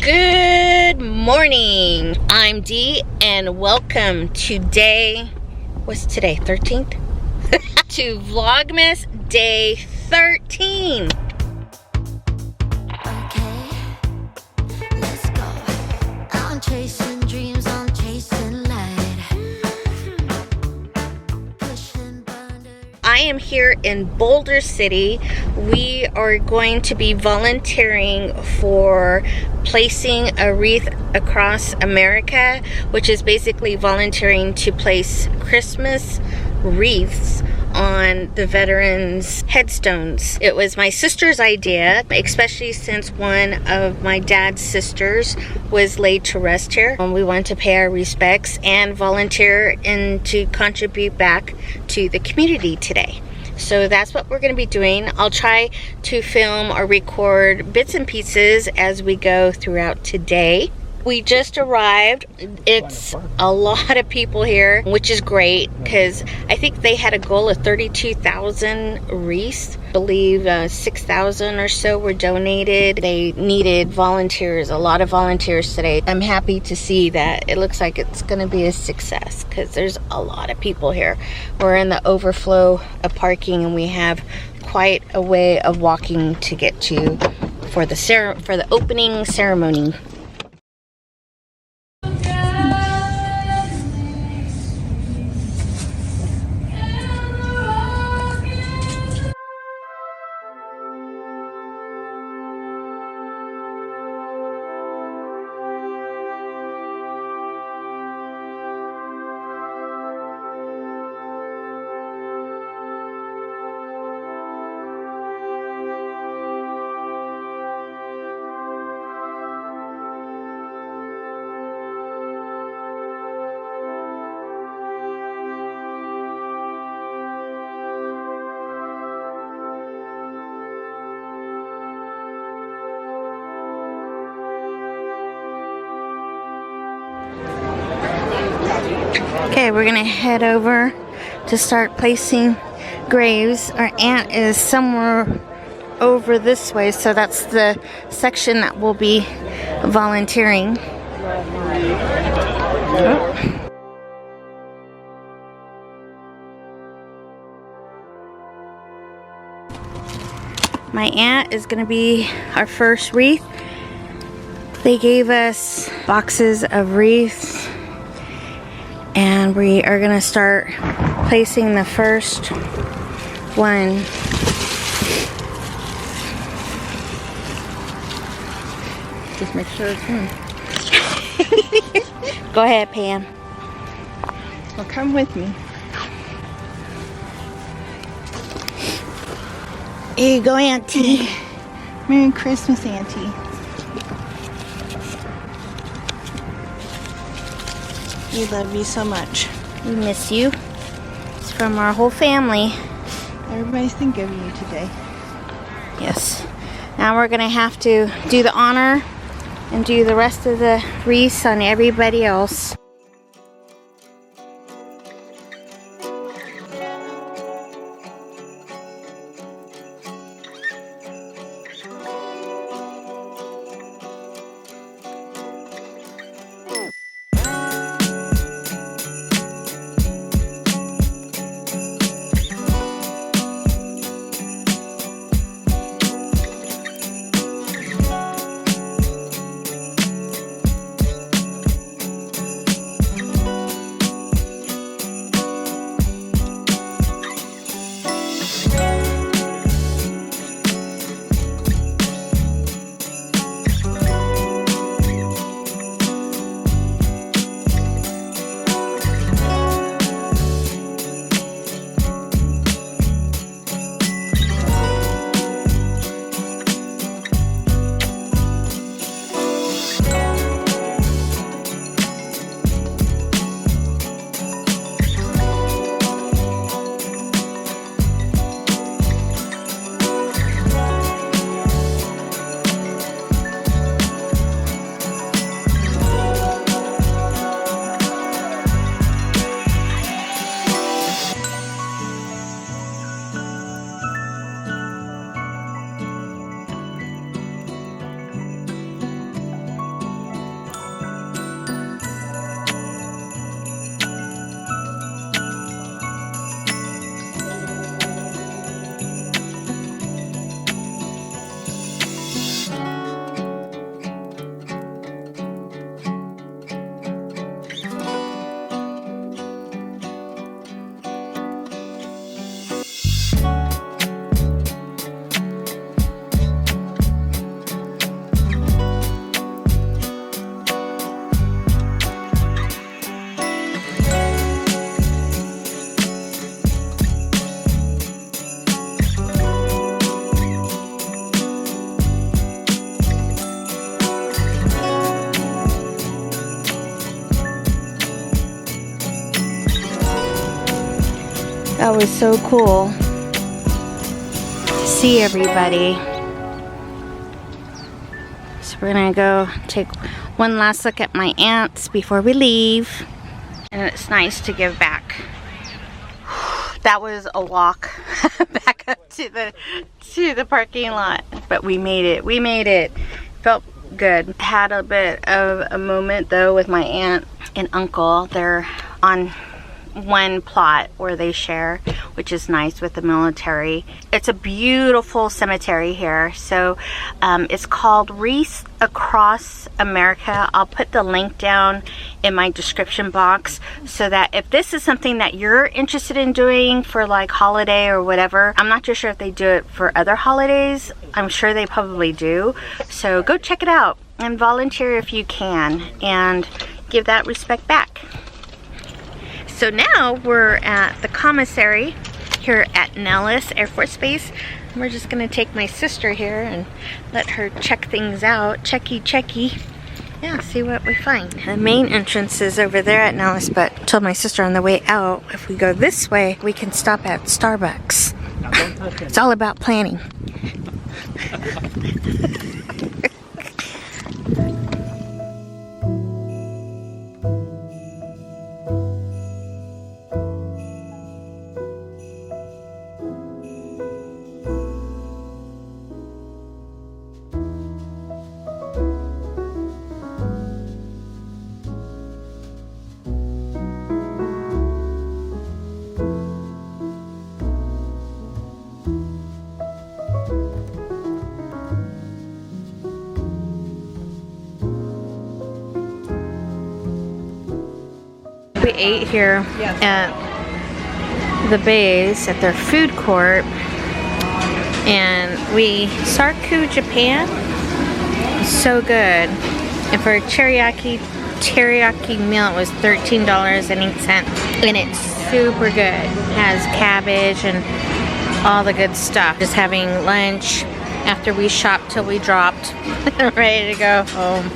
Good morning. I'm Dee and welcome to what's today, 13th? To Vlogmas day 13. Okay, let's go. I'm chasing dreams, I'm chasing light. Pushing boundaries. I am here in Boulder City. We are going to be volunteering for placing a wreath across America, which is basically volunteering to place Christmas wreaths on the veterans' headstones. It was my sister's idea, especially since one of my dad's sisters was laid to rest here. We wanted to pay our respects and volunteer and to contribute back to the community today. So that's what we're going to be doing. I'll try to film or record bits and pieces as we go throughout today. We just arrived. It's a lot of people here, which is great because I think they had a goal of 32,000 wreaths. I believe 6,000 or so were donated. They needed volunteers, a lot of volunteers today. I'm happy to see that it looks like it's going to be a success because there's a lot of people here. We're in the overflow of parking and we have quite a way of walking to get to for the opening ceremony. Okay, we're gonna head over to start placing graves. Our aunt is somewhere over this way, so that's the section that will be volunteering. Oh. My aunt is gonna be our first wreath. They gave us boxes of wreaths and we are gonna start placing the first one. Just make sure it's in. Go ahead, Pam. Well, come with me. Here you go, Auntie. Merry Christmas, Auntie. We love you so much. We miss you. It's from our whole family. Everybody's thinking of you today. Yes. Now we're gonna have to do the honor and do the rest of the wreaths on everybody else. That was so cool to see everybody. So we're gonna go take one last look at my aunts before we leave. And it's nice to give back. That was a walk back up to the parking lot, but we made it. We made it. Felt good. Had a bit of a moment though with my aunt and uncle. They're on one plot where they share, which is nice with the military. It's a beautiful cemetery here. So it's called WREATHS Across America. I'll put the link down in my description box so that if this is something that you're interested in doing for like holiday or whatever, I'm not too sure if they do it for other holidays. I'm sure they probably do. So go check it out and volunteer if you can and give that respect back. So now we're at the commissary here at Nellis Air Force Base. We're just gonna take my sister here and let her check things out. Checky. Yeah, see what we find. The main entrance is over there at Nellis, but I told my sister on the way out, if we go this way, we can stop at Starbucks. It's all about planning. We ate here at the base at their food court, and we Sarku Japan. So good. And for a teriyaki meal, it was $13.08, and it's super good. It has cabbage and all the good stuff. Just having lunch after we shopped till we dropped, ready to go home.